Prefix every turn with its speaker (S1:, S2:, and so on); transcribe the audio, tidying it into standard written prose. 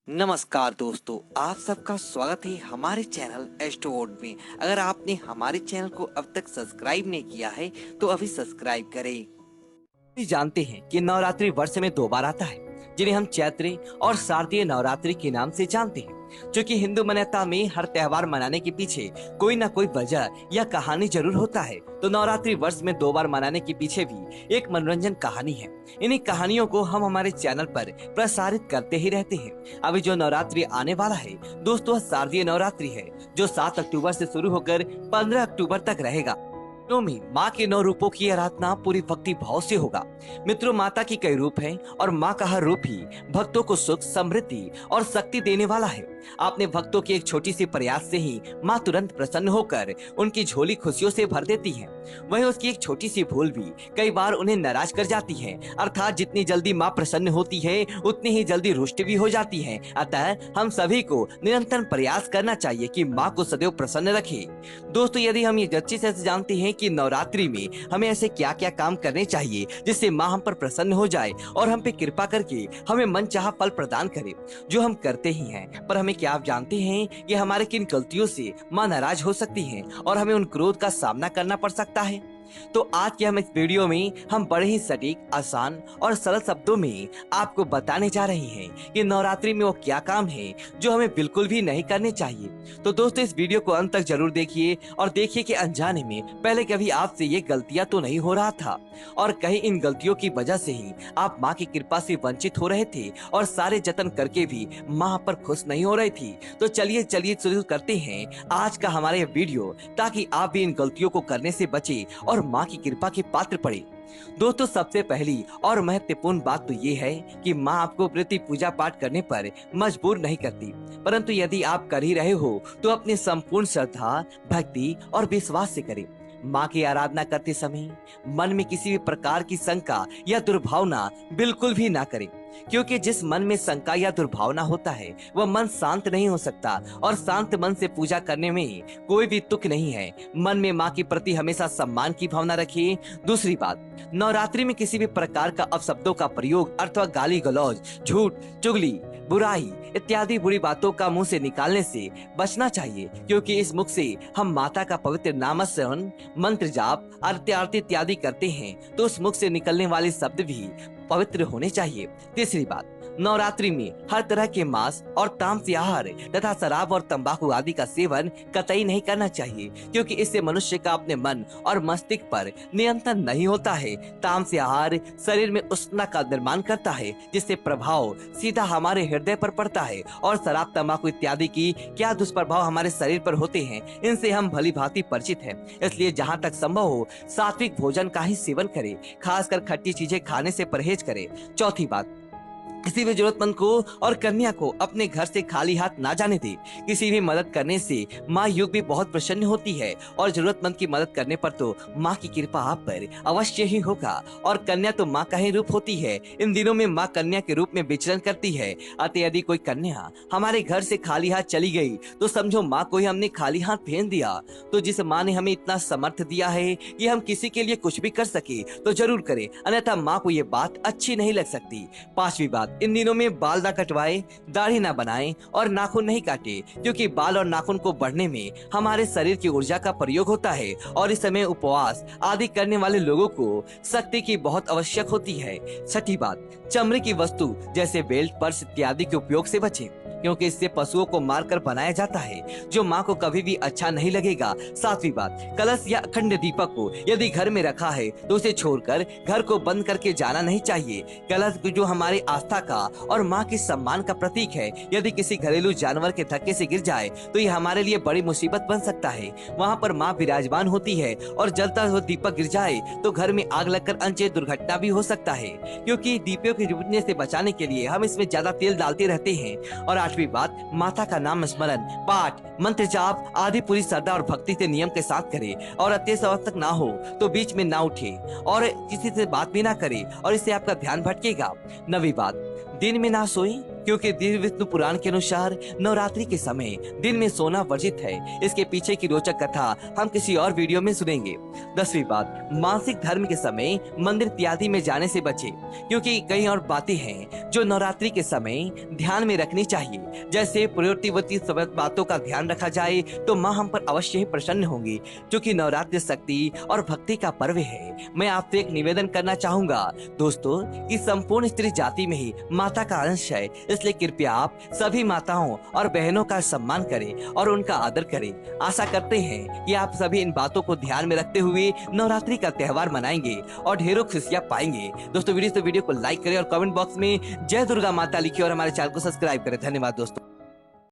S1: नमस्कार दोस्तों, आप सबका स्वागत है हमारे चैनल एस्ट्रोवर्ड में। अगर आपने हमारे चैनल को अब तक सब्सक्राइब नहीं किया है तो अभी सब्सक्राइब करें।
S2: भी जानते हैं कि नवरात्रि वर्ष में 2 बार आता है, जिन्हें हम चैत्र और शारदीय नवरात्रि के नाम से जानते हैं। क्योंकि हिंदू मान्यता में हर त्योहार मनाने के पीछे कोई न कोई वजह या कहानी जरूर होता है, तो नवरात्रि वर्ष में 2 बार मनाने के पीछे भी एक मनोरंजन कहानी है। इन्हीं कहानियों को हम हमारे चैनल पर प्रसारित करते ही रहते हैं। अभी जो नवरात्रि आने वाला है दोस्तों, शारदीय नवरात्रि है, जो 7 अक्टूबर से शुरू होकर 15 अक्टूबर तक रहेगा। मित्रों में माँ के 9 रूपों की आराधना पूरी भक्ति भाव से होगा। मित्रों, माता की कई रूप हैं और माँ का हर रूप ही भक्तों को सुख, समृद्धि और शक्ति देने वाला है। अपने भक्तों के एक छोटी सी प्रयास से ही माँ तुरंत प्रसन्न होकर उनकी झोली खुशियों से भर देती है। वहीं उसकी एक छोटी सी भूल भी कई बार उन्हें नाराज कर जाती है। अर्थात जितनी जल्दी माँ प्रसन्न होती है उतनी ही जल्दी रुष्ट भी हो जाती है। अतः हम सभी को निरंतर प्रयास करना चाहिए कि माँ को सदैव प्रसन्न रखे। दोस्तों, यदि हम ये अच्छी से जानते हैं कि नवरात्रि में हमें ऐसे क्या क्या काम करने चाहिए जिससे माँ हम पर प्रसन्न हो जाए और हम पे कृपा करके हमें मनचाहा फल प्रदान करे, जो हम करते ही हैं, पर हमें क्या आप जानते हैं कि हमारे किन गलतियों से माँ नाराज हो सकती है और हमें उन क्रोध का सामना करना पड़ सकता है। तो आज के हम इस वीडियो में हम बड़े ही सटीक, आसान और सरल शब्दों में आपको बताने जा रहे हैं कि नवरात्रि में वो क्या काम है जो हमें बिल्कुल भी नहीं करने चाहिए। तो दोस्तों, इस वीडियो को अंत तक जरूर देखिए और देखिए कि अनजाने में पहले कभी आपसे ये गलतियां तो नहीं हो रहा था और कहीं इन गलतियों की वजह से ही आप माँ की कृपा से वंचित हो रहे थे और सारे जतन करके भी माँ पर खुश नहीं हो रही थी। तो चलिए शुरू करते हैं आज का हमारा ये वीडियो, ताकि आप भी इन गलतियों को करने से बचे और माँ की कृपा के पात्र पड़े। दोस्तों, सबसे पहली और महत्वपूर्ण बात तो ये है कि माँ आपको प्रति पूजा पाठ करने पर मजबूर नहीं करती, परंतु यदि आप कर ही रहे हो तो अपनी संपूर्ण श्रद्धा, भक्ति और विश्वास से करें। माँ की आराधना करते समय मन में किसी भी प्रकार की शंका या दुर्भावना बिल्कुल भी ना करें, क्योंकि जिस मन में शंका या दुर्भावना होता है वह मन शांत नहीं हो सकता और शांत मन से पूजा करने में कोई भी तुक नहीं है। मन में माँ के प्रति हमेशा सम्मान की भावना रखिए। दूसरी बात, नवरात्रि में किसी भी प्रकार का अपशब्दों का प्रयोग अथवा गाली गलौज, झूठ, चुगली, बुराई इत्यादि बुरी बातों का मुंह से निकालने से बचना चाहिए, क्योंकि इस मुख से हम माता का पवित्र नामस्मरण, मंत्र जाप, आरती इत्यादि करते हैं तो उस मुख से निकलने वाले शब्द भी पवित्र होने चाहिए। तीसरी बात, नवरात्रि में हर तरह के मांस और तामसी आहार तथा शराब और तंबाकू आदि का सेवन कतई नहीं करना चाहिए, क्योंकि इससे मनुष्य का अपने मन और मस्तिष्क पर नियंत्रण नहीं होता है। तामसी आहार शरीर में उष्णता का निर्माण करता है, जिससे प्रभाव सीधा हमारे हृदय पर पड़ता है और शराब, तंबाकू इत्यादि की क्या दुष्प्रभाव हमारे शरीर पर होते हैं, इनसे हम भली भांति परिचित हैं। इसलिए जहाँ तक संभव हो सात्विक भोजन का ही सेवन करें, खासकर खट्टी चीजें खाने से परहेज करें। चौथी बात, किसी भी जरूरतमंद को और कन्या को अपने घर से खाली हाथ ना जाने दे। किसी भी मदद करने से माँ युग भी बहुत प्रसन्न होती है और जरूरतमंद की मदद करने पर तो माँ की कृपा आप पर अवश्य ही होगा। और कन्या तो माँ का ही रूप होती है। इन दिनों में माँ कन्या के रूप में विचरण करती है। अतः यदि कोई कन्या हमारे घर से खाली हाथ चली गई तो समझो माँ को ही हमने खाली हाथ भेज दिया। तो जिस माँ ने हमें इतना समर्थ दिया है कि हम किसी के लिए कुछ भी कर सके तो जरूर करें, अन्यथा माँ को ये बात अच्छी नहीं लग सकती। पांचवी बात, इन दिनों में बाल ना कटवाएं, दाढ़ी ना बनाएं और नाखून नहीं काटे, क्योंकि बाल और नाखून को बढ़ने में हमारे शरीर की ऊर्जा का प्रयोग होता है और इस समय उपवास आदि करने वाले लोगों को शक्ति की बहुत आवश्यक होती है। छठी बात, चमड़े की वस्तु जैसे बेल्ट, पर्स इत्यादि के उपयोग से बचें, क्योंकि इससे पशुओं को मारकर बनाया जाता है, जो माँ को कभी भी अच्छा नहीं लगेगा। सातवीं बात, कलश या अखंड दीपक को यदि घर में रखा है तो उसे छोड़कर घर को बंद करके जाना नहीं चाहिए। कलश जो हमारी आस्था का और माँ के सम्मान का प्रतीक है, यदि किसी घरेलू जानवर के धक्के से गिर जाए तो ये हमारे लिए बड़ी मुसीबत बन सकता है। वहाँ पर माँ विराजमान होती है और जलता हुआ दीपक गिर जाए तो घर में आग लगकर अनचेत दुर्घटना भी हो सकता है, क्योंकि दीपों के बुझने से बचाने के लिए हम इसमें ज्यादा तेल डालते रहते हैं। और आठवीं बात, माता का नाम स्मरण, पाठ, मंत्र जाप आदि पूरी श्रद्धा और भक्ति से नियम के साथ करे और अत्यंत आवश्यक ना हो तो बीच में ना उठे और किसी से बात भी ना करे और इससे आपका ध्यान भटकेगा। नवीं बात, दिन में ना सोए क्योंकि दिव्य विष्णु पुराण के अनुसार नवरात्रि के समय दिन में सोना वर्जित है। इसके पीछे की रोचक कथा हम किसी और वीडियो में सुनेंगे। 10वीं बात, मासिक धर्म के समय मंदिर इत्यादि में जाने से बचे, क्योंकि कई और बातें हैं जो नवरात्रि के समय ध्यान में रखनी चाहिए। जैसे प्रयोतिवती सब बातों का ध्यान रखा जाए तो माँ हम पर अवश्य ही प्रसन्न होंगी, क्योंकि नवरात्रि शक्ति और भक्ति का पर्व है। मैं आपसे एक निवेदन करना चाहूंगा दोस्तों कि संपूर्ण स्त्री जाति में ही माता का अंश है, इसलिए कृपया आप सभी माताओं और बहनों का सम्मान करें और उनका आदर करें। आशा करते हैं कि आप सभी इन बातों को ध्यान में रखते हुए नवरात्रि का त्योहार मनाएंगे और ढेरों खुशियां पाएंगे। दोस्तों वीडियो को लाइक करें और कमेंट बॉक्स में जय दुर्गा माता लिखिए और हमारे चैनल को सब्सक्राइब करें। धन्यवाद दोस्तों।